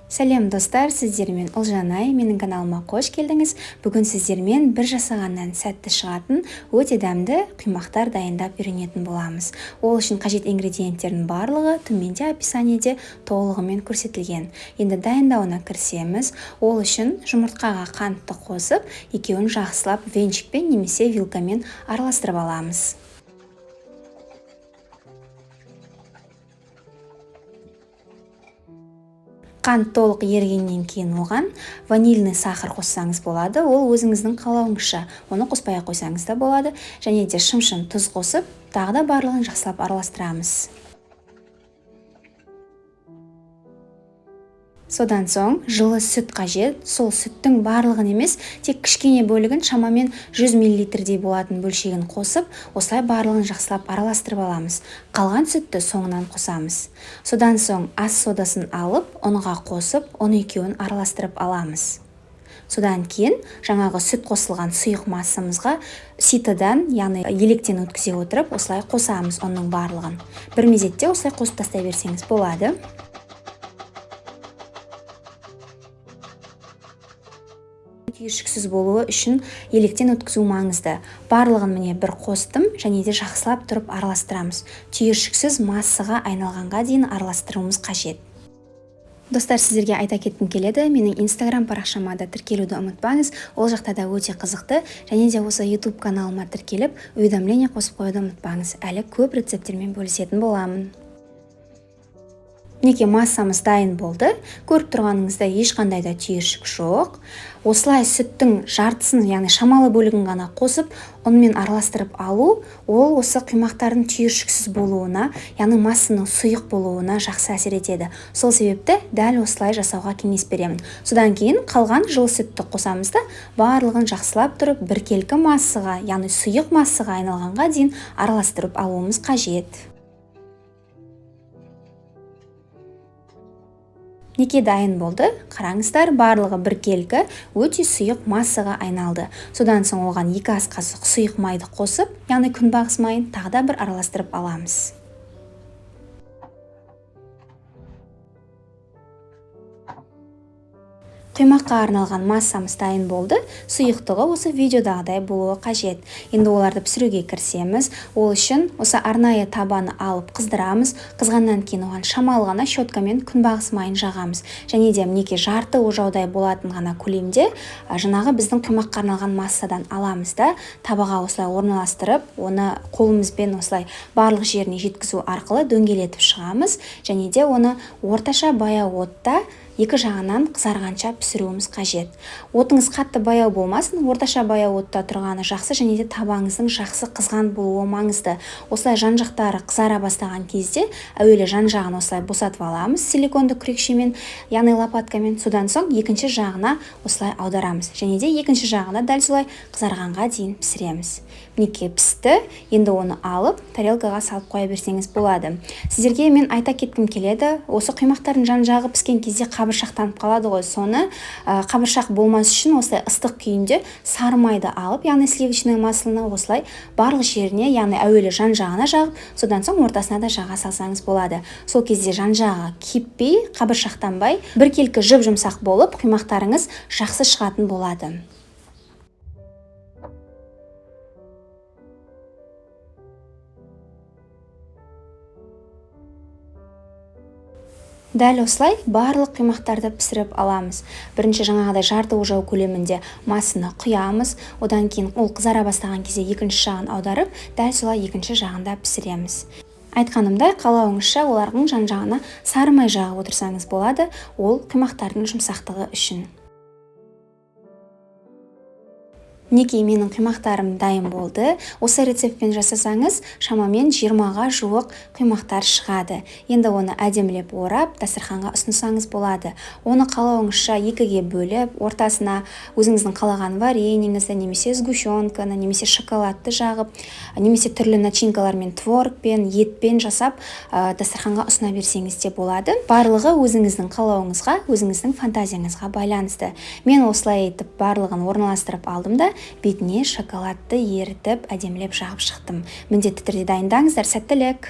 Сәлем достар, сіздермен Ұлжанай, менің каналыма қош келдіңіз. Бүгін сіздермен бір жасағаннан сәтті шығатын өте дәмді құймақтар дайындап үйренетін боламыз. Ол үшін қажет ингредиенттердің барлығы төменде описаниеде толығымен көрсетілген. Енді дайындауына кірісеміз. Ол үшін жұмыртқаға қантты қосып, екеуін жақсылап венчикпен немесе вилкамен араластырып аламыз. Қант толық ерігеннен кейін оған ванильный сахар қоссаңыз болады. Ол өзіңіздің қалауыңызша. Оны қоспай қойсаңыз да болады. Және де шым-шым тұз қосып, тағы да барлығын жақсылап араластырамыз. Содан соң жылы сүт қажет. Сол сүттің барлығын емес, тек кішкене бөлігін шамамен 100 мл болатын бөлшегін қосып, осылай барлығын жақсылап араластырып аламыз. Қалған сүтті соңынан қосамыз. Содан соң ас содасын алып, ұнға қосып, оны екеуін араластырып аламыз. Содан кейін жаңағы сүт қосылған сұйық массамызға ситыдан, яғни електен өткізе отырып, осылай қосамыз оның барлығын. Бір мезетте осылай қосып тастай берсеңіз болады. Түйіршіксіз болуы үшін електен өткізу маңызды. Барлығын міне бір қостым, және де жақсылап тұрып араластырамыз. Түйіршіксіз массаға айналғанға дейін араластыруымыз қажет. Достар, сіздерге айта кеткім келеді, менің инстаграм парақшама да тіркелуді ұмытпаңыз. Ол жақта да өте қызықты, және де осы YouTube каналыма тіркеліп, уведомление қосып қоюды ұмытпаңыз. Әлі көп рецепттермен бөлісетін боламын. Неке массамыз дайын болды. Көріп тұрғаныңызда ешқандай да түйіршік жоқ. Осылай сүттің жартысын, яғни шамалы бөлігін ғана қосып, онымен араластырып алу, ол осы құймақтардың түйіршіксіз болуына, яғни массаның сұйық болуына жақсы әсер етеді. Сол себепті дәл осылай жасауға кеңес беремін. Содан кейін қалған жылы сүтті қосамыз да, барлығын жақсылап тұрып, біркелкі массаға, яғни сұйық массаға айналғанға дейін араластырып алуымыз қажет. Неке дайын болды. Қараңыздар, барлығы біркелкі өте сұйық массаға айналды. Содан соң оған 2 ас қасық сұйық майды қосып, яғни күнбағыс майын тағы да бір араластырып аламыз. Құймаққа арналған массамыз дайын болды. Сұйықтығы осы видеодағыдай болуы қажет. Енді оларды пісіруге кірісеміз. Ол үшін осы арнайы табаны алып қыздырамыз. Қызғаннан кейін оған шамалы ғана щеткамен күнбағыс майын жағамыз. Және де мінекей жарты ожаудай болатын ғана көлемде жаңағы біздің құймаққа арналған массадан аламыз да, табаға осылай орналастырып, оны қолымызбен осылай барлық жеріне жеткізу арқылы дөңгелетіп шығамыз. Және де оны орташа баяу отта екі жағынан қызарғанша пісіруіміз қажет. Отыңыз қатты баяу болмасын, орташа баяу отта тұрғаны жақсы, және де табаңыздың жақсы қызған болуы маңызды. Осылай жан-жақтары қызара бастаған кезде әуелі жан-жағын осылай босатып аламыз силиконды күрекшемен, яғни лопаткамен. Содан соң екінші жағына осылай аударамыз. Және де екінші жағына дәл солай қызарғанға дейін пісіреміз. Мінекей пісті. Енді оны алып тарелкаға салып қоя берсеңіз болады. Сіздерге мен айта кеткім келеді, осы құймақтардың жан-жағы піскен кезде қабыршақтанып қалады ғой. Соны қабыршақ болмас үшін осылай ыстық күйінде сары майды алып, яғни сливочный масланы осылай барлық жеріне, яғни әуелі жан-жағына жағып, содан соң ортасына да жаға салсаңыз болады. Сол кезде жан-жағы кеппей, қабыршақтанбай, біркелкі жып-жұмсақ болып, құймақтарыңыз жақсы шығатын болады. Дәл осылай барлық құймақтарды пісіріп аламыз. Бірінші жаңағыдай жарты ожау көлемінде массаны құямыз. Одан кейін ол қызара бастаған кезде екінші жағын аударып, дәл солай екінші жағында пісіреміз. Айтқанымдай, қалауыңызша олардың жан-жағына сары май жағып отырсаңыз болады, ол құймақтардың жұмсақтығы үшін. Неке менің құймақтарым дайын болды. Осы рецептпен жасасаңыз, шамамен 20-ға жуық құймақтар шығады. Енді оны әдемілеп орап, дастарханға ұсынсаңыз болады. Оны қалауыңызша екіге бөліп, ортасына өзіңіздің қалаған вареньеңізді, немесе сгущенканы, немесе шоколадты жағып, немесе түрлі начинкалармен, творогпен, етпен жасап, дастарханға ұсына берсеңіз де болады. Барлығы өзіңіздің қалауыңызға, өзіңіздің фантазияңызға байланысты. Мен осылай етіп барлығын орналастырып алдым да, бетіне шоколадты ерітіп әдемілеп жағып шықтым. Міндетті түрде дайындаңыздар, сәттілік!